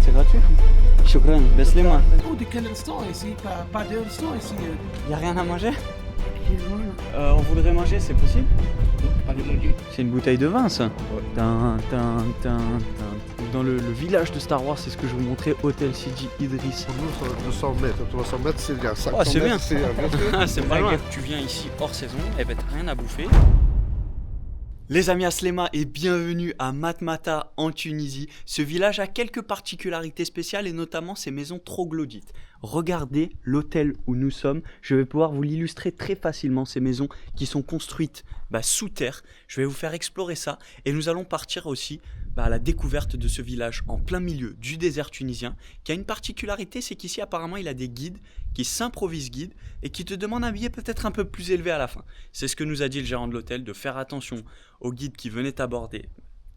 C'est gratuit. Shukran, baisse-les moi. Oh, de quel restaurant ici? Pas de restaurant ici. Y a rien à manger? On voudrait manger, c'est possible? Pas de manger. C'est une bouteille de vin ça. Dans le village de Star Wars, c'est ce que je vous montrais, Hôtel CJ Idris. Pour nous, c'est 200 mètres, 300 mètres, c'est bien. 500 Oh, c'est bien. mètres, c'est bien. C'est pas loin. Tu viens ici hors saison, et ben t'as rien à bouffer. Les amis Aslema et bienvenue à Matmata en Tunisie. Ce village a quelques particularités spéciales et notamment ses maisons troglodytes. Regardez l'hôtel où nous sommes, je vais pouvoir vous l'illustrer très facilement, ces maisons qui sont construites sous terre. Je vais vous faire explorer ça et nous allons partir aussi à la découverte de ce village en plein milieu du désert tunisien qui a une particularité, c'est qu'ici apparemment il a des guides qui s'improvisent guides et qui te demandent un billet peut-être un peu plus élevé à la fin. C'est ce que nous a dit le gérant de l'hôtel, de faire attention aux guides qui venaient t'aborder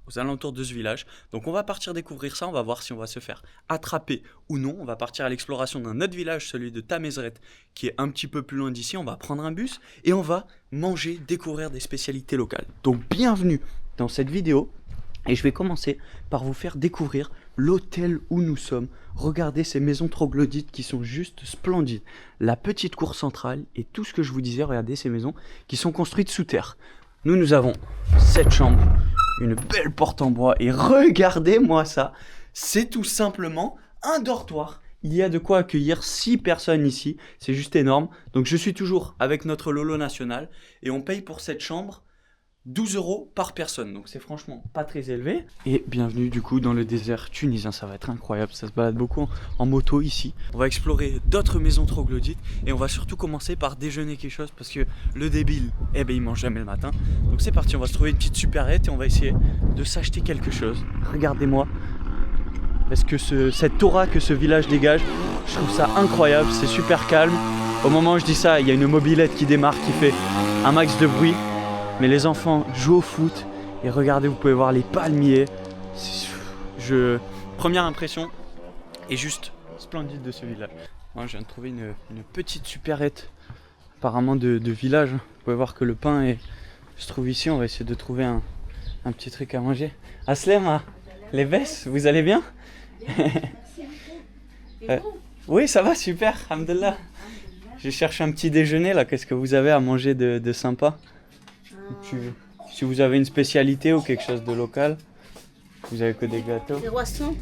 aux alentours de ce village. Donc on va partir découvrir ça, on va voir si on va se faire attraper ou non. On va partir à l'exploration d'un autre village, celui de Tamezret, qui est un petit peu plus loin d'ici. On va prendre un bus et on va manger, découvrir des spécialités locales. Donc bienvenue dans cette vidéo. Et je vais commencer par vous faire découvrir l'hôtel où nous sommes. Regardez ces maisons troglodytes qui sont juste splendides. La petite cour centrale et tout ce que je vous disais, regardez ces maisons qui sont construites sous terre. Nous avons 7 chambres, une belle porte en bois et regardez-moi ça. C'est tout simplement un dortoir. Il y a de quoi accueillir 6 personnes ici, c'est juste énorme. Donc je suis toujours avec notre Lolo national et on paye pour cette chambre 12 € par personne, donc c'est franchement pas très élevé. Et bienvenue du coup dans le désert tunisien, ça va être incroyable, ça se balade beaucoup en moto ici. On va explorer d'autres maisons troglodytes et on va surtout commencer par déjeuner quelque chose parce que le débile, il mange jamais le matin. Donc c'est parti, on va se trouver une petite supérette et on va essayer de s'acheter quelque chose. Regardez-moi, parce que cette aura que ce village dégage, je trouve ça incroyable, c'est super calme. Au moment où je dis ça, il y a une mobilette qui démarre qui fait un max de bruit. Mais les enfants jouent au foot et regardez, vous pouvez voir les palmiers. Première impression est juste splendide de ce village. Moi, je viens de trouver une petite supérette apparemment de village. Vous pouvez voir que le pain se trouve ici. On va essayer de trouver un petit truc à manger. Aslema, les Besses, vous allez bien? Oui, ça va, super, alhamdoulilah. Je cherche un petit déjeuner là. Qu'est-ce que vous avez à manger de sympa? Si vous avez une spécialité ou quelque chose de local, vous avez que des gâteaux. Des croissants?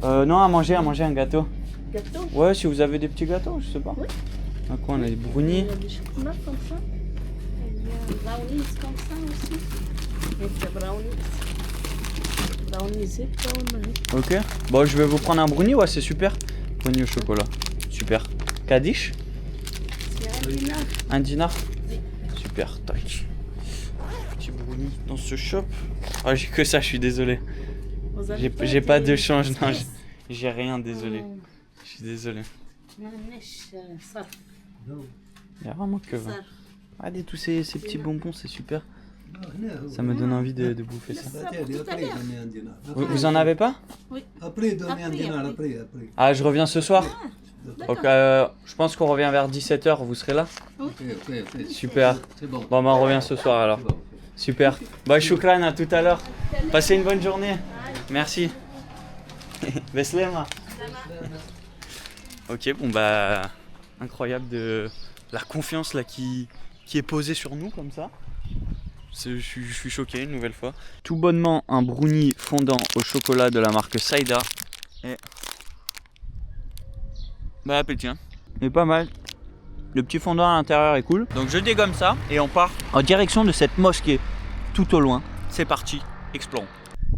Non, à manger un gâteau. Gâteaux? Ouais, si vous avez des petits gâteaux, je sais pas. Oui. À quoi on a des brownies? Il y a du chocolat comme ça. Il y a des brownies comme ça aussi. Il y a des brownies. Brownies, brownies. Ok. Bon, je vais vous prendre un brownie, ouais, c'est super. Brownie au chocolat. Super. Kadish? C'est un dinar. Un dinar? Super, tac. Petit brownie dans ce shop. Ah, j'ai que ça, je suis désolé. J'ai pas de change, non, j'ai rien, désolé. Je suis désolé. Il y a vraiment que 20. Regardez tous ces petits bonbons, c'est super. Ça me donne envie de bouffer ça. Vous en avez pas? Oui. Après, donnez un dinar, après. Ah, je reviens ce soir? Donc, je pense qu'on revient vers 17 h, vous serez là? Ok. Super. C'est bon. Bon, on revient ce soir alors. Super. Bah, shukran, à tout à l'heure. Passez une bonne journée. Merci. Beslema. Ok, bon incroyable de la confiance là qui est posée sur nous comme ça. Je suis choqué une nouvelle fois. Tout bonnement un brownie fondant au chocolat de la marque Saïda. Et appétit. Mais pas mal. Le petit fondant à l'intérieur est cool. Donc je dégomme ça et on part en direction de cette mosquée tout au loin. C'est parti, explorons.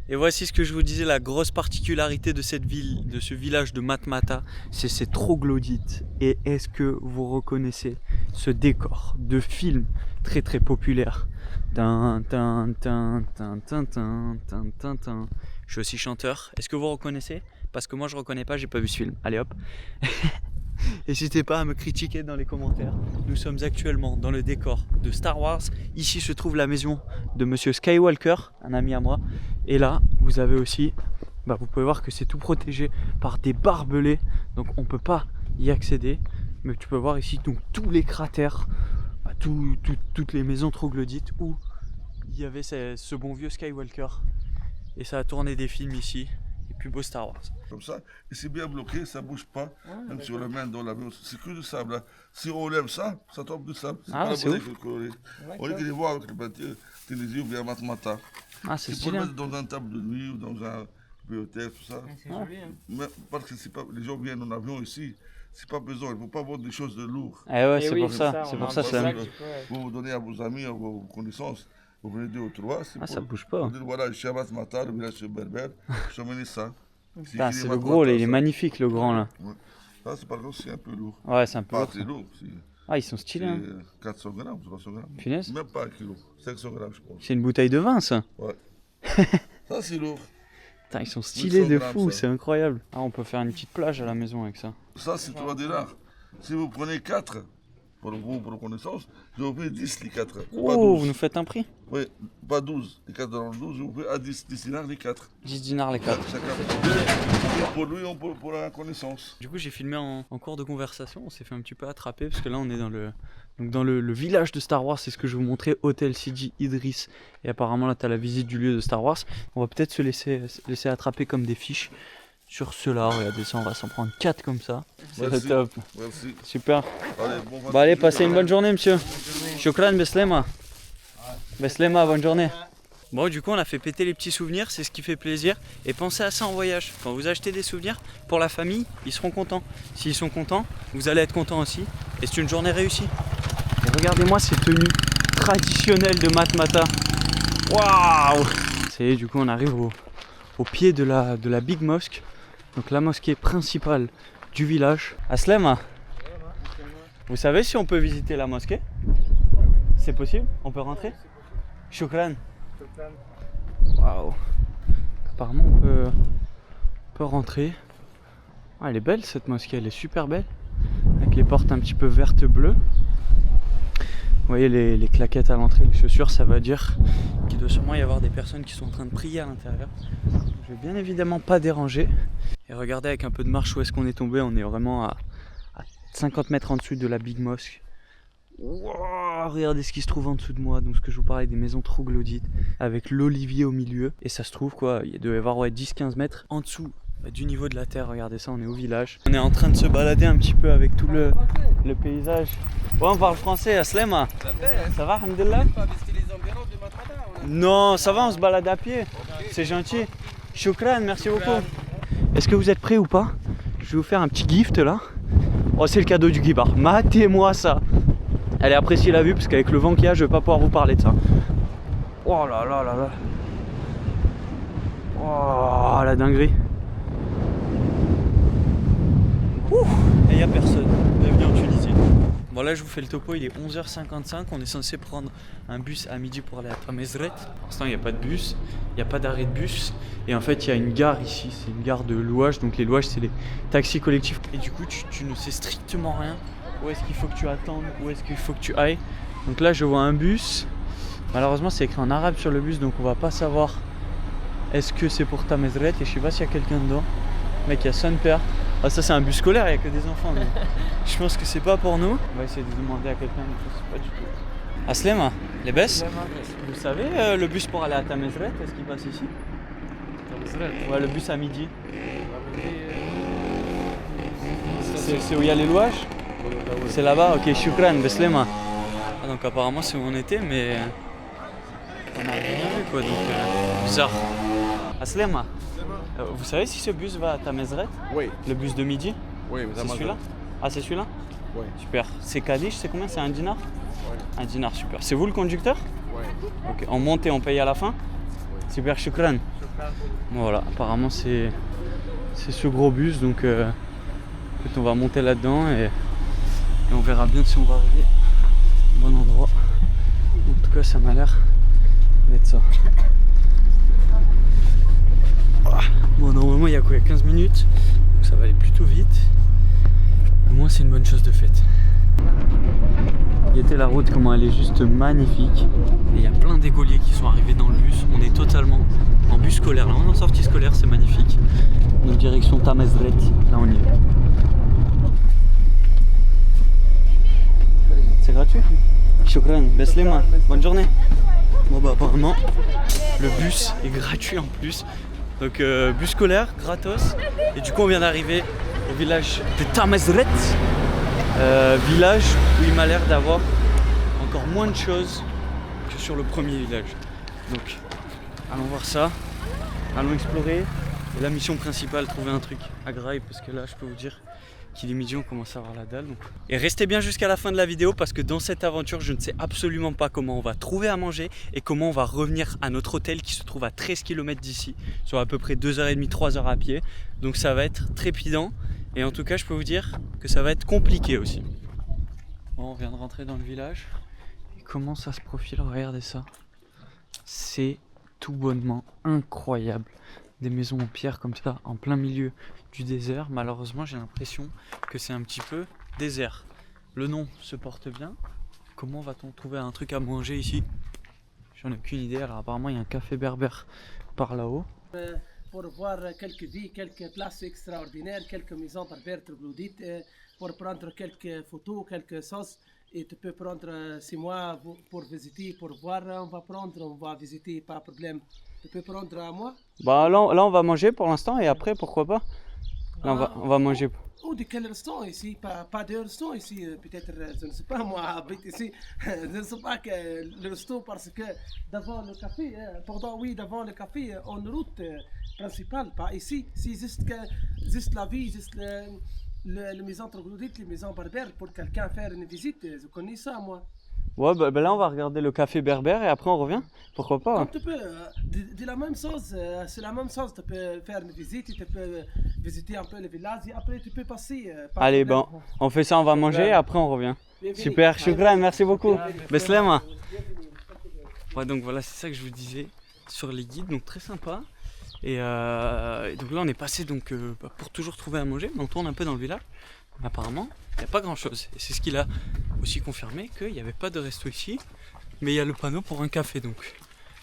Et voici ce que je vous disais, la grosse particularité de cette ville, de ce village de Matmata, c'est ces troglodytes. Et est-ce que vous reconnaissez ce décor de film très très populaire? Je suis aussi chanteur. Est-ce que vous reconnaissez? Parce que moi je reconnais pas, j'ai pas vu ce film. Allez hop. N'hésitez pas à me critiquer dans les commentaires. Nous sommes actuellement dans le décor de Star Wars. Ici se trouve la maison de Monsieur Skywalker, un ami à moi. Et là, vous avez aussi, vous pouvez voir que c'est tout protégé par des barbelés. Donc on ne peut pas y accéder. Mais tu peux voir ici donc, tous les cratères, toutes les maisons troglodytes où il y avait ce bon vieux Skywalker. Et ça a tourné des films ici. plus beau Star Wars. Comme ça, et c'est bien bloqué, ça bouge pas, même si on le met dans l'avion, c'est que du sable. Là. Si on lève ça, ça tombe du sable. C'est pas la c'est bonne ouf. qu'il colorie. On dirait qu'il les voit avec le pâté, Tunisie ou bien Matmata. Ah, c'est C'est pour stylé. le mettre dans un table de nuit ou dans un bibliothèque, tout ça. C'est joli, hein. Mais parce que c'est pas, les gens viennent en avion ici, c'est pas besoin, il ne faut pas avoir des choses de lourd. Eh ouais, Eh c'est oui, pour c'est ça. ça, C'est on pour a ça, un c'est beau la sac. même. Vous vous donnez à vos amis, à vos connaissances, vous venez 2 ou 3. Ah, ça bouge pas. Vous dites voilà, je suis à Matmata, le village berbère, je suis amené ça. Putain, c'est le gros, là, il est magnifique, le grand là. Ça, c'est par contre, c'est un peu lourd. Ouais, c'est un peu Pas lourd. très ça. lourd, c'est Ah, ils sont stylés. Hein. 400 grammes, 300 grammes. Punaise. Même pas 1 kilo, 500 grammes, je pense. C'est une bouteille de vin, ça. Ouais. Ça, c'est lourd. Putain, ils sont stylés de 800 fou, grammes, ça. c'est incroyable. Ah, on peut faire une petite plage à la maison avec ça. Ça, c'est 3 dinars. Si vous prenez 4, pour vous, pour connaissance, je vous fais 10 les 4. Pas Oh, 12. vous nous faites un prix. Oui, pas 12. Les 4 dans le 12, je vous fais à 10 dinars les 4. 10 dinars les 4. Chacun. Pour lui, pour la connaissance. Du coup, j'ai filmé en cours de conversation. On s'est fait un petit peu attraper parce que là, on est dans le village de Star Wars. C'est ce que je vous montrais, Hôtel Sidi Idris. Et apparemment, là, tu as la visite du lieu de Star Wars. On va peut-être se laisser attraper comme des fiches sur ceux-là. Regardez ça, on va s'en prendre 4 comme ça. C'est Merci. top. Merci. Super. Allez, bon Bah, allez, passez une bonne journée, monsieur. Shukran, Beslema. Beslema, bonne journée. Bon, du coup, on a fait péter les petits souvenirs, c'est ce qui fait plaisir. Et pensez à ça en voyage. Quand vous achetez des souvenirs, pour la famille, ils seront contents. S'ils sont contents, vous allez être contents aussi. Et c'est une journée réussie. Et regardez-moi ces tenues traditionnelles de Matmata. Waouh! C'est du coup, on arrive au pied de la Big Mosque. Donc la mosquée principale du village. Aslema, vous savez si on peut visiter la mosquée? C'est possible? On peut rentrer? Shukran. Waouh. Apparemment on peut rentrer. Ah, elle est belle cette mosquée, elle est super belle. Avec les portes un petit peu vertes bleues. Vous voyez les claquettes à l'entrée, les chaussures, ça veut dire qu'il doit sûrement y avoir des personnes qui sont en train de prier à l'intérieur. Je vais bien évidemment pas déranger. Et regardez avec un peu de marche où est-ce qu'on est tombé. On est vraiment à 50 mètres en dessous de la Big Mosque. Wow, regardez ce qui se trouve en dessous de moi. Donc ce que je vous parlais des maisons troglodytes avec l'olivier au milieu. Et ça se trouve quoi, il doit y avoir 10-15 mètres en dessous du niveau de la terre. Regardez ça, on est au village. On est en train de se balader un petit peu avec tout le paysage. Ouais, on parle français, Aslema. Ça va, alhamdoulilah? Non, ça va, on se balade à pied. C'est gentil. Shukran, merci beaucoup. Est-ce que vous êtes prêts ou pas? Je vais vous faire un petit gift là. Oh, c'est le cadeau du guibar. Matez-moi ça. Allez, appréciez la vue parce qu'avec le vent qu'il y a, je vais pas pouvoir vous parler de ça. Oh là là là là. Oh, la dinguerie. Ouh, et il n'y a personne. Bienvenue en Tunisie. Bon, là, je vous fais le topo. Il est 11h55. On est censé prendre un bus à midi pour aller à Tamezret. Pour l'instant, il n'y a pas de bus. Il n'y a pas d'arrêt de bus. Et en fait, il y a une gare ici. C'est une gare de louage. Donc, les louages, c'est les taxis collectifs. Et du coup, tu ne sais strictement rien. Où est-ce qu'il faut que tu attendes? Où est-ce qu'il faut que tu ailles? Donc là, je vois un bus. Malheureusement, c'est écrit en arabe sur le bus. Donc, on va pas savoir est-ce que c'est pour Tamezret. Et je sais pas s'il y a quelqu'un dedans. Mec, il y a son père. Ah, ça, c'est un bus scolaire. Il n'y a que des enfants. Mais je pense que c'est pas pour nous. On va essayer de demander à quelqu'un. Mais je sais pas du tout. Aslema, les baisses? Vous savez le bus pour aller à Tamezret, est-ce qu'il passe ici? Ouais, le bus à midi. C'est où il y a les louages? C'est là-bas, ok, shukran, Beslema. Ah, donc apparemment c'est où on était, mais on n'a rien vu quoi, donc bizarre. Aslema, vous savez si ce bus va à Tamezret? Oui. Le bus de midi? Oui, C'est celui-là? Ah, c'est celui-là? Oui. Super. C'est Kadish, c'est combien? C'est 1 dinar? Un dinar, super. C'est vous le conducteur? Oui. Ok, on monte et on paye à la fin? Super, shukran. Voilà, apparemment c'est ce gros bus, donc écoute, on va monter là-dedans et on verra bien si on va arriver au bon endroit. En tout cas, ça m'a l'air d'être ça. Bon, normalement, il y a quoi? Il y a 15 minutes, donc ça va aller plutôt vite. Au moins, c'est une bonne chose de faite. Regardez la route, comment elle est juste magnifique. Et il y a plein d'écoliers qui sont arrivés dans le bus. On est totalement en bus scolaire. Là, on est en sortie scolaire, c'est magnifique. Donc direction Tamezret, là on y est. C'est gratuit? Shukran, Beslema, bonne journée. Bon bah apparemment, le bus est gratuit en plus. Donc bus scolaire, gratos. Et du coup on vient d'arriver au village de Tamazret. Village où il m'a l'air d'avoir encore moins de choses que sur le premier village. Donc allons voir ça, allons explorer. Et la mission principale, trouver un truc à Grail, parce que là je peux vous dire qu'il est midi, on commence à avoir la dalle. Donc. Et restez bien jusqu'à la fin de la vidéo parce que dans cette aventure, je ne sais absolument pas comment on va trouver à manger et comment on va revenir à notre hôtel qui se trouve à 13 km d'ici, sur à peu près 2h30, 3h à pied. Donc ça va être trépidant et en tout cas, je peux vous dire que ça va être compliqué aussi. Bon, on vient de rentrer dans le village et comment ça se profile, regardez ça. C'est tout bonnement incroyable. Des maisons en pierre comme ça, en plein milieu du désert. Malheureusement, j'ai l'impression que c'est un petit peu désert. Le nom se porte bien. Comment va-t-on trouver un truc à manger ici? J'en ai aucune idée. Alors apparemment, il y a un café berbère par là-haut. Pour voir quelques vies, quelques places extraordinaires, quelques maisons berbères troglodytes, pour prendre quelques photos, quelques sauces. Et tu peux prendre 6 mois pour visiter, pour voir. On va visiter, pas de problème. Tu peux prendre à moi? Bah là on va manger pour l'instant et après pourquoi pas. Là on va manger. Ou de quel restaurant ici? Pas de restaurant ici, peut-être, je ne sais pas, moi habite ici, je ne sais pas que le restaurant parce que devant le café, devant le café, en route principale, pas ici, c'est juste la vie, juste les maisons troglodytes, les maisons berbères, pour quelqu'un faire une visite, je connais ça moi. Ouais, bah là on va regarder le café berbère et après on revient. Pourquoi pas? Comme tu peux, de la même chose, c'est la même chose. Tu peux faire une visite, tu peux visiter un peu le village et après tu peux passer. Allez, bon, on fait ça, on va manger et après on revient. Bienvenue. Super, shukran, merci beaucoup. Beslema. Ouais, donc voilà, c'est ça que je vous disais sur les guides, donc très sympa. Et donc là on est passé donc, pour toujours trouver à manger, mais on tourne un peu dans le village. Mais apparemment, il n'y a pas grand chose. Et c'est ce qu'il a aussi confirmé, qu'il n'y avait pas de resto ici, mais il y a le panneau pour un café. Donc,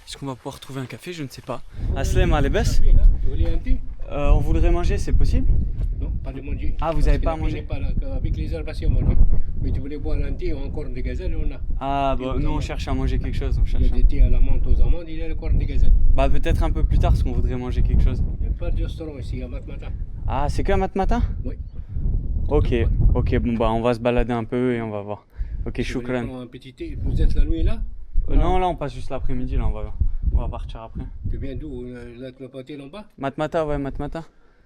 est-ce qu'on va pouvoir trouver un café? Je ne sais pas. Aslem, Alebes, Tu voulais un thé? on voudrait manger, c'est possible? Non, pas de manger. Ah, vous n'avez pas à manger? Pas là, avec les réservations, manger. Mais tu voulais boire un thé ou un corne de gazelle, on a. Ah, bah nous on cherche à manger quelque chose. Il y a des thés à la menthe aux amandes, il y a le corne de gazelle. Bah peut-être un peu plus tard, parce qu'on voudrait manger quelque chose. Il n'y a pas de restaurant ici, à Matmata. Ah, c'est que un matin? Oui. Ok, bon bah on va se balader un peu et on va voir. Ok, Tu voulais shukran. prendre un petit thé. Vous êtes la nuit là? Non, là on passe juste l'après-midi, là on va partir après. Tu viens d'où? Là, tu m'as parti en bas? Matmata, ouais, Matmata.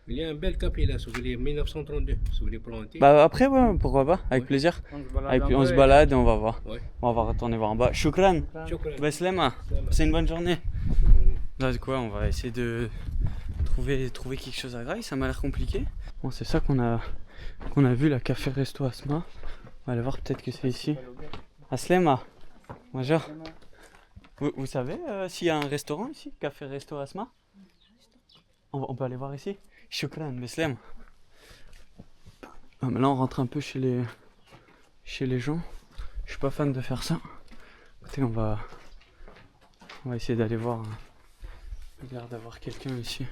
Il y a un bel café là, si vous voulez, 1932, si vous voulez prendre un thé. Bah après, ouais, pourquoi pas, avec plaisir. On se balade et on va voir. Ouais. On va retourner voir en bas. Shukran, Shukran. Beslema, c'est une bonne journée. Là, quoi, on va essayer de trouver quelque chose à Grail, ça m'a l'air compliqué. Bon, c'est ça qu'on a vu, la café resto Asma. On va aller voir, peut-être que c'est ici. Aslema, bonjour. Vous savez s'il y a un restaurant ici, café resto Asma? On peut aller voir ici. Shukran, Beslem. Ah, mais là on rentre un peu chez les gens. Je suis pas fan de faire ça. Écoutez, on va essayer d'aller voir. Il a l'air d'avoir quelqu'un ici.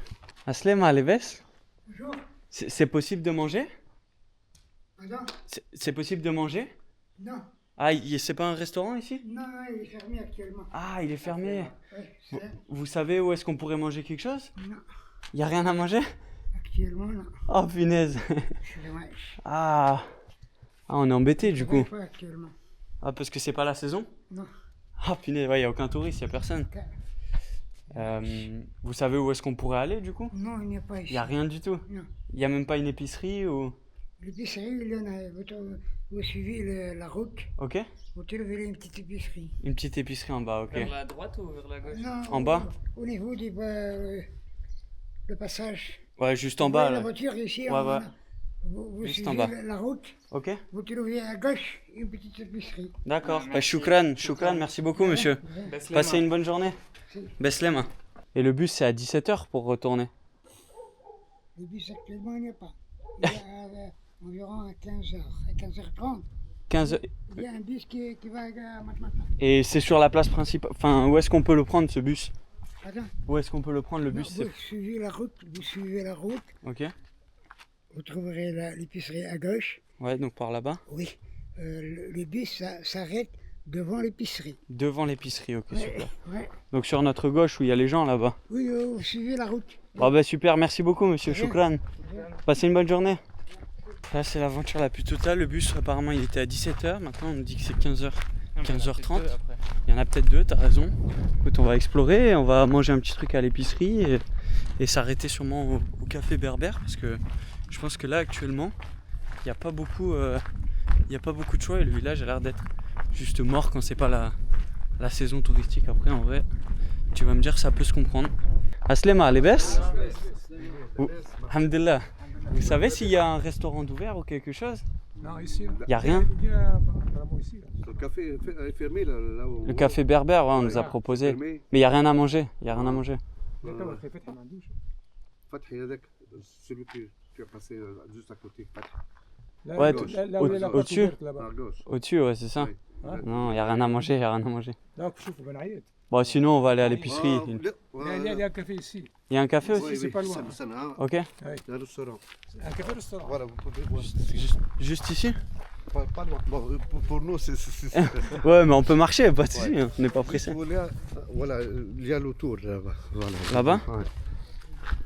Aslema, Aleves? Bonjour. C'est possible de manger? Pardon? C'est possible de manger? Non. Ah, c'est pas un restaurant ici? Non, il est fermé actuellement. Ah, il est fermé. Oui, Vous savez où est-ce qu'on pourrait manger quelque chose? non. Y a rien à manger? Actuellement, non. Oh punaise. C'est dommage. Ah, on est embêté du coup. Pas actuellement. Ah, parce que c'est pas la saison? Non. Ah punaise, ouais, y a aucun touriste, y a personne. Vous savez où est-ce qu'on pourrait aller du coup? Non, il n'y a pas ici. Y a rien du tout? Non. Y a même pas une épicerie ou... L'épicerie, il y en a. Vous suivez la route, Ok. vous trouvez une petite épicerie. Une petite épicerie en bas, ok. Vers la droite ou vers la gauche? Non, En bas? Au niveau du le passage. Ouais, juste en Vous bas voyez là. la voiture ici, Ouais, ouais. vous Juste suivez en bas. la route, Ok. vous trouvez à gauche une petite épicerie. D'accord. Bah, shukran, merci beaucoup monsieur. Passez une bonne journée. Beslema. Et le bus c'est à 17h pour retourner. Le bus actuellement, il n'y a pas. Il y a environ à 15h, à 15h30. 15h. Il y a un bus qui va à Matmata. Et c'est sur la place principale. Enfin, où est-ce qu'on peut le prendre ce bus? Attends. Où est-ce qu'on peut le prendre le bus? Vous suivez la route, Ok. vous trouverez l'épicerie à gauche. Ouais, donc par là-bas. Oui. Le bus s'arrête devant l'épicerie. Devant l'épicerie, ok, super. Ouais. Donc sur notre gauche où il y a les gens là-bas. Oui, vous suivez la route. Oh bah super, merci beaucoup monsieur, shukran. Passez une bonne journée. Là c'est l'aventure la plus totale, le bus apparemment il était à 17h, maintenant on nous dit que c'est 15h, 15h30. Il y en a peut-être deux, t'as raison. Écoute, on va explorer, on va manger un petit truc à l'épicerie et s'arrêter sûrement au café berbère parce que je pense que là actuellement il n'y a pas beaucoup de choix et le village a l'air d'être juste mort quand c'est pas la saison touristique. Après en vrai, tu vas me dire ça peut se comprendre. Aslema, les baisses? Alhamdulillah. Vous savez s'il y a un restaurant d'ouvert ou quelque chose? Non, ici. Il n'y a rien. Il y a apparemment ici. Le café est fermé là où... Le café berbère, ouais, on nous a proposé. fermé. Mais il n'y a rien à manger. Il n'y a rien à manger. D'accord, c'est fait, on a douche. Fatih Yadek, celui que tu as passé juste à côté. Fatih. Là, Ouais, là où il y a la porte au-dessus. ouverte, là-bas. À gauche. Au-dessus, ouais, c'est ça. Oui. Hein? Non, il n'y a rien à manger. Il n'y a rien à manger. Donc, je trouve qu'on a Bon, sinon, on va aller à l'épicerie. Il y a un café ici. Il y a un café aussi? Oui, c'est oui, pas loin. ça n'a un Ok. restaurant. Un café-restaurant. Voilà, vous pouvez voir. Juste ici? Pas loin. Bon, pour nous, c'est... Ouais, mais on peut marcher, pas de souci. Ouais. Hein, on n'est pas pressé. Voilà, il y a l'autour là-bas. Voilà. Là-bas? Ouais.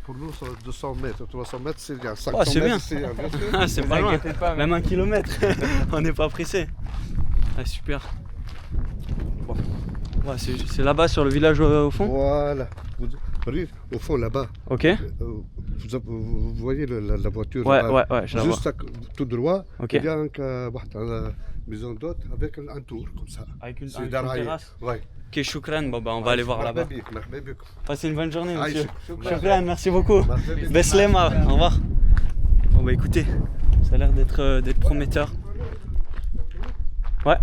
Pour nous, c'est 200 mètres, 300 mètres, c'est bien. 500 Oh, c'est bien. mètres, c'est bien sûr. Ah, c'est pas loin. Même 1 kilomètre. On n'est pas pressé. Ah, super. Bon. Ouais, c'est là-bas sur le village au fond? Voilà. Regardez, au fond là-bas. Ok. Vous voyez la voiture Ouais, là-bas. ouais, je la vois. Juste tout droit, Ok. il y a une maison d'hôte avec un tour comme ça. Avec une C'est derrière. terrasse? Ouais. Ok, shukran. Bon, bah, on va aller voir là-bas. Marhaba bik. Passez une bonne journée, Ah, monsieur. shukran. Shukran, merci beaucoup. Marhaba bik. Beslema, au revoir. Bon, bah, écoutez, ça a l'air d'être prometteur. Ouais.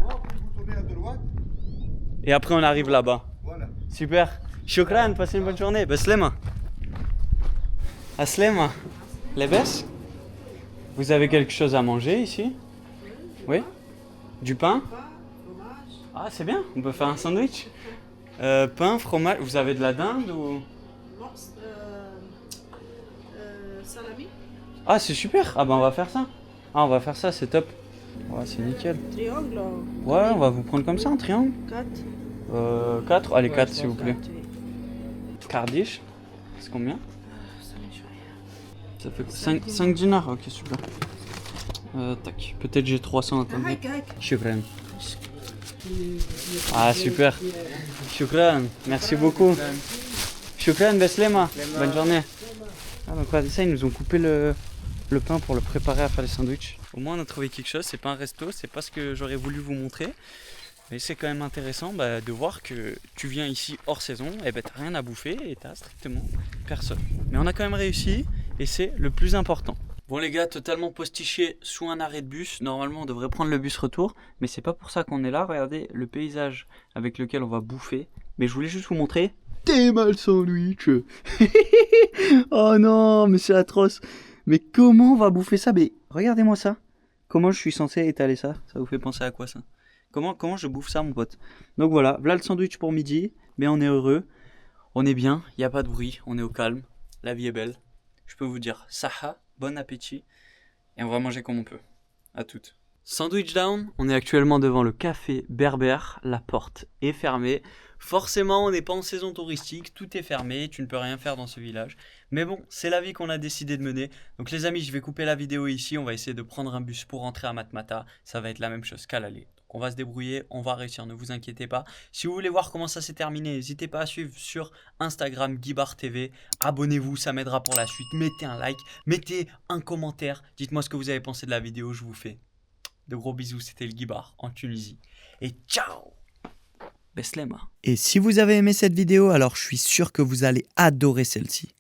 Vous tournez à droite, Et après, on arrive là-bas. voilà. Super. Shukran, passez une bonne journée. Beslema. Aslema. Les baisses? Vous avez quelque chose à manger ici? Oui? Du pain? Ah, c'est bien, on peut faire un sandwich. Pain, fromage, vous avez de la dinde ou? Salami, Ah, c'est super. Ah, bah, on va faire ça. Ah, on va faire ça, c'est top. Ouais, c'est nickel. triangle, Ouais, on va vous prendre comme ça, un triangle. 4. 4? Allez, 4 s'il vous plaît. Kardish, c'est combien? Ça fait 5 dinars, ok, super. Tac, peut-être j'ai 300 attendez. Shukran. Ah, super. Shukran, merci beaucoup. Shukran, Beslema. Bonne journée. Ah, donc, regardez ça, ils nous ont coupé le pain pour le préparer à faire les sandwichs. Au moins, on a trouvé quelque chose. C'est pas un resto, c'est pas ce que j'aurais voulu vous montrer. Mais c'est quand même intéressant de voir que tu viens ici hors saison, et ben t'as rien à bouffer et t'as strictement personne. Mais on a quand même réussi et c'est le plus important. Bon les gars, totalement postiché sous un arrêt de bus. Normalement on devrait prendre le bus retour, mais c'est pas pour ça qu'on est là. Regardez le paysage avec lequel on va bouffer. Mais je voulais juste vous montrer. T'es mal sandwich. Oh non, mais c'est atroce. Mais comment on va bouffer ça? Mais regardez-moi ça. Comment je suis censé étaler ça? Ça vous fait penser à quoi ça? Comment je bouffe ça, mon pote? Donc voilà le sandwich pour midi, mais on est heureux, on est bien, il n'y a pas de bruit, on est au calme, la vie est belle. Je peux vous dire saha, bon appétit, et on va manger comme on peut. À toutes. Sandwich down, on est actuellement devant le café berbère, la porte est fermée. Forcément, on n'est pas en saison touristique, tout est fermé, tu ne peux rien faire dans ce village. Mais bon, c'est la vie qu'on a décidé de mener. Donc les amis, je vais couper la vidéo ici, on va essayer de prendre un bus pour rentrer à Matmata. Ça va être la même chose qu'à l'aller. Donc on va se débrouiller, on va réussir, ne vous inquiétez pas. Si vous voulez voir comment ça s'est terminé, n'hésitez pas à suivre sur Instagram Guibar TV. Abonnez-vous, ça m'aidera pour la suite. Mettez un like, mettez un commentaire. Dites-moi ce que vous avez pensé de la vidéo, je vous fais de gros bisous. C'était le Guibar en Tunisie. Et ciao! Beslema. Et si vous avez aimé cette vidéo, alors je suis sûr que vous allez adorer celle-ci.